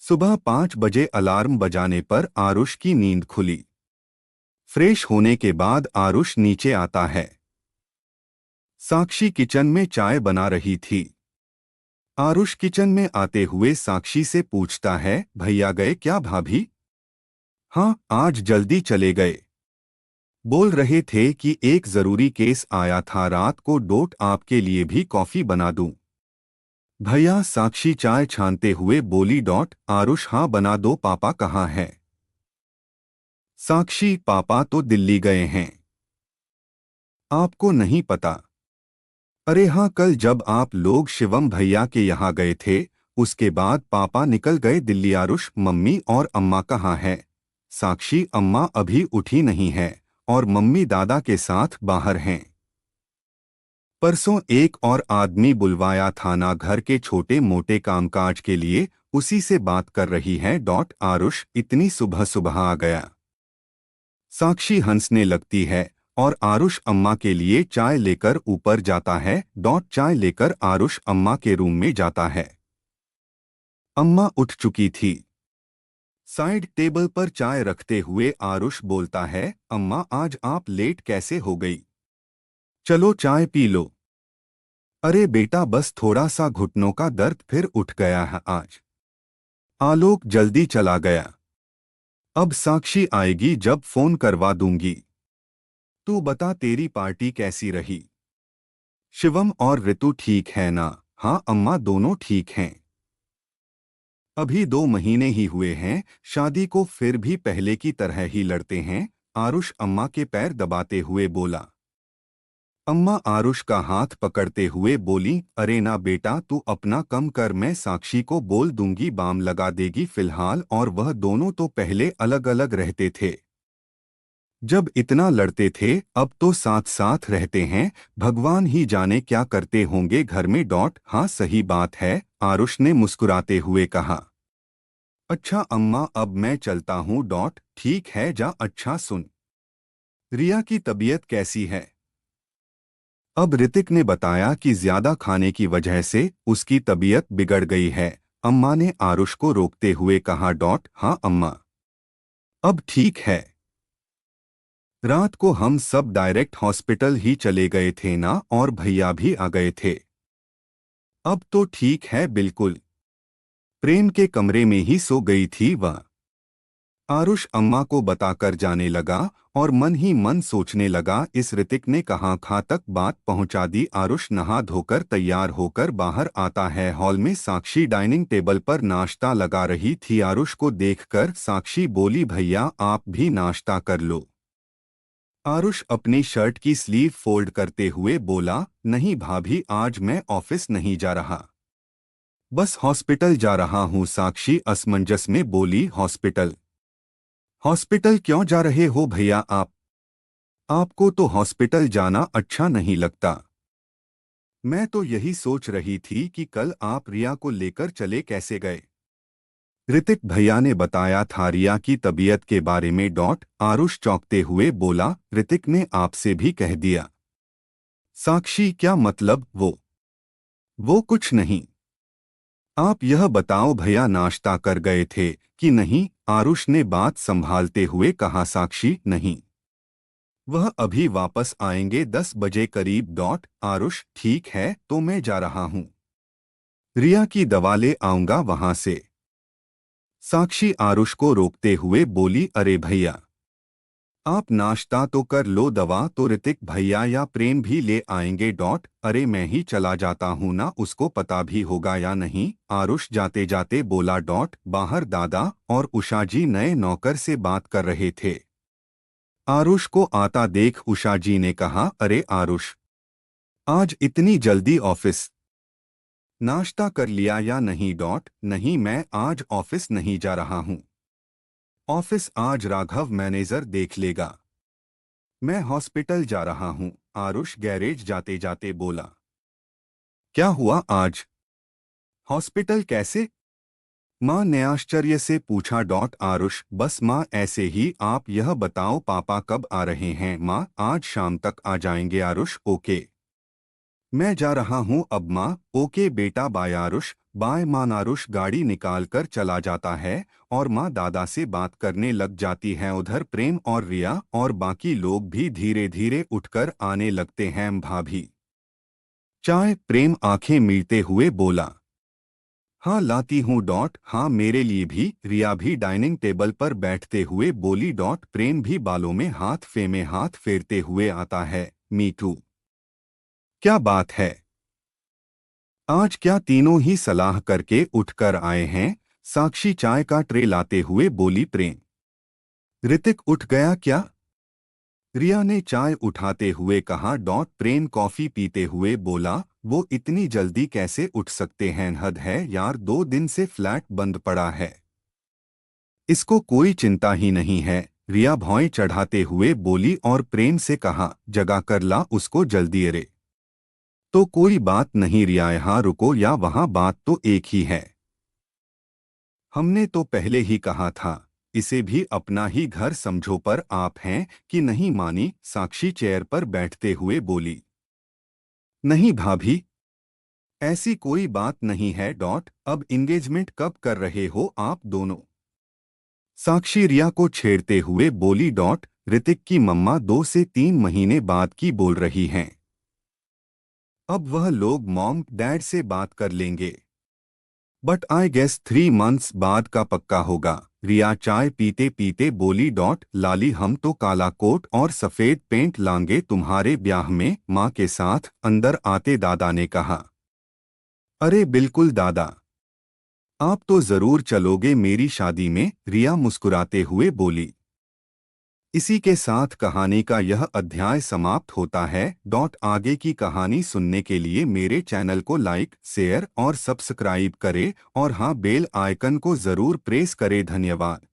सुबह 5 बजे अलार्म बजाने पर आरुष की नींद खुली। फ्रेश होने के बाद आरुष नीचे आता है। साक्षी किचन में चाय बना रही थी। आरुष किचन में आते हुए साक्षी से पूछता है, भैया गए क्या भाभी? हाँ, आज जल्दी चले गए। बोल रहे थे कि एक जरूरी केस आया था रात को। डोट आपके लिए भी कॉफी बना दूं? भैया, साक्षी चाय छानते हुए बोली। डॉट आरुष, हाँ बना दो। पापा कहाँ हैं? साक्षी, पापा तो दिल्ली गए हैं। आपको नहीं पता? अरे हाँ, कल जब आप लोग शिवम भैया के यहाँ गए थे उसके बाद पापा निकल गए दिल्ली। आरुष, मम्मी और अम्मा कहाँ हैं? साक्षी, अम्मा अभी उठी नहीं है और मम्मी दादा के साथ बाहर हैं। परसों एक और आदमी बुलवाया था ना घर के छोटे मोटे कामकाज के लिए, उसी से बात कर रही है। डॉट आरुष, इतनी सुबह सुबह आ गया? साक्षी हंसने लगती है और आरुष अम्मा के लिए चाय लेकर ऊपर जाता है। डॉट चाय लेकर आरुष अम्मा के रूम में जाता है। अम्मा उठ चुकी थी। साइड टेबल पर चाय रखते हुए आरुष बोलता है, अम्मा आज आप लेट कैसे हो गई? चलो चाय पी लो। अरे बेटा, बस थोड़ा सा घुटनों का दर्द, फिर उठ गया है आज। आलोक जल्दी चला गया। अब साक्षी आएगी जब फोन करवा दूंगी। तू बता, तेरी पार्टी कैसी रही? शिवम और ऋतु ठीक है ना? हाँ अम्मा, दोनों ठीक हैं। अभी 2 महीने ही हुए हैं शादी को, फिर भी पहले की तरह ही लड़ते हैं। आरुष अम्मा के पैर दबाते हुए बोला। अम्मा आरुष का हाथ पकड़ते हुए बोली, अरे ना बेटा, तू अपना कम कर, मैं साक्षी को बोल दूंगी, बाम लगा देगी फिलहाल। और वह दोनों तो पहले अलग अलग रहते थे। जब इतना लड़ते थे अब तो साथ साथ रहते हैं। भगवान ही जाने क्या करते होंगे घर में। डॉट हाँ सही बात है, आरुष ने मुस्कुराते हुए कहा। अच्छा अम्मा, अब मैं चलता हूँ। डॉट ठीक है, जा। अच्छा सुन, रिया की तबीयत कैसी है? अब ऋतिक ने बताया कि ज्यादा खाने की वजह से उसकी तबीयत बिगड़ गई है। अम्मा ने आरुष को रोकते हुए कहा। डॉट हाँ अम्मा, अब ठीक है। रात को हम सब डायरेक्ट हॉस्पिटल ही चले गए थे ना, और भैया भी आ गए थे। अब तो ठीक है बिल्कुल। प्रेम के कमरे में ही सो गई थी वह। आरुष अम्मा को बताकर जाने लगा और मन ही मन सोचने लगा, इस ऋतिक ने कहाँ कहाँ तक बात पहुंचा दी। आरुष नहा धोकर तैयार होकर बाहर आता है। हॉल में साक्षी डाइनिंग टेबल पर नाश्ता लगा रही थी। आरुष को देखकर साक्षी बोली, भैया आप भी नाश्ता कर लो। आरुष अपनी शर्ट की स्लीव फोल्ड करते हुए बोला, नहीं भाभी, आज मैं ऑफिस नहीं जा रहा, बस हॉस्पिटल जा रहा हूँ। साक्षी असमंजस में बोली, हॉस्पिटल? हॉस्पिटल क्यों जा रहे हो भैया आप? आपको तो हॉस्पिटल जाना अच्छा नहीं लगता। मैं तो यही सोच रही थी कि कल आप रिया को लेकर चले कैसे गए? ऋतिक भैया ने बताया था रिया की तबीयत के बारे में। डॉट आरुष चौंकते हुए बोला, ऋतिक ने आपसे भी कह दिया? साक्षी, क्या मतलब? वो कुछ नहीं। आप यह बताओ भैया नाश्ता कर गए थे कि नहीं? आरुष ने बात संभालते हुए कहा। साक्षी, नहीं, वह अभी वापस आएंगे 10 बजे करीब। डॉट आरुष, ठीक है तो मैं जा रहा हूँ, रिया की दवा ले आऊंगा वहां से। साक्षी आरुष को रोकते हुए बोली, अरे भैया, आप नाश्ता तो कर लो, दवा तो ऋतिक भैया या प्रेम भी ले आएंगे। डॉट अरे मैं ही चला जाता हूँ ना, उसको पता भी होगा या नहीं? आरुष जाते जाते बोला। डॉट बाहर दादा और उषा जी नए नौकर से बात कर रहे थे। आरुष को आता देख उषा जी ने कहा, अरे आरुष, आज इतनी जल्दी ऑफिस? नाश्ता कर लिया या नहीं? डॉट नहीं, मैं आज ऑफिस नहीं जा रहा हूँ। ऑफिस आज राघव मैनेजर देख लेगा। मैं हॉस्पिटल जा रहा हूँ। आरुष गैरेज जाते जाते बोला। क्या हुआ आज? हॉस्पिटल कैसे? माँ ने आश्चर्य से पूछा। डॉट आरुष, बस माँ ऐसे ही। आप यह बताओ पापा कब आ रहे हैं? माँ आज शाम तक आ जाएंगे। आरुष, ओके। मैं जा रहा हूँ अब माँ। ओके बेटा बाय आरुष। बाय माँ। आरुष गाड़ी निकाल कर चला जाता है और माँ दादा से बात करने लग जाती हैं। उधर प्रेम और रिया और बाकी लोग भी धीरे धीरे उठकर आने लगते हैं। भाभी चाय। प्रेम आंखें मीटते हुए बोला, हाँ लाती हूँ। हाँ मेरे लिए भी। रिया भी डाइनिंग टेबल पर बैठते हुए बोली। प्रेम भी बालों में हाथ फेरते हुए आता है। मीठू क्या बात है, आज क्या तीनों ही सलाह करके उठकर आए हैं? साक्षी चाय का ट्रे लाते हुए बोली। प्रेम ऋतिक उठ गया क्या? रिया ने चाय उठाते हुए कहा। प्रेम कॉफी पीते हुए बोला, वो इतनी जल्दी कैसे उठ सकते हैं? हद है यार, 2 दिन से फ्लैट बंद पड़ा है, इसको कोई चिंता ही नहीं है। रिया भौं चढ़ाते हुए बोली और प्रेम से कहा, जगा कर ला उसको जल्दी। अरे तो कोई बात नहीं रिया, यहाँ रुको या वहाँ, बात तो एक ही है। हमने तो पहले ही कहा था, इसे भी अपना ही घर समझो, पर आप हैं कि नहीं मानी। साक्षी चेयर पर बैठते हुए बोली, नहीं भाभी, ऐसी कोई बात नहीं है। अब इंगेजमेंट कब कर रहे हो आप दोनों? साक्षी रिया को छेड़ते हुए बोली। ऋतिक की मम्मा 2 से 3 महीने बाद की बोल रही हैं, अब वह लोग मॉम डैड से बात कर लेंगे, बट आई गेस 3 मंथ्स बाद का पक्का होगा। रिया चाय पीते पीते बोली। लाली हम तो काला कोट और सफेद पेंट लांगे तुम्हारे ब्याह में माँ के साथ। अंदर आते दादा ने कहा, अरे बिल्कुल दादा, आप तो जरूर चलोगे मेरी शादी में। रिया मुस्कुराते हुए बोली। इसी के साथ कहानी का यह अध्याय समाप्त होता है। आगे की कहानी सुनने के लिए मेरे चैनल को लाइक शेयर और सब्सक्राइब करें और हाँ बेल आइकन को जरूर प्रेस करें। धन्यवाद।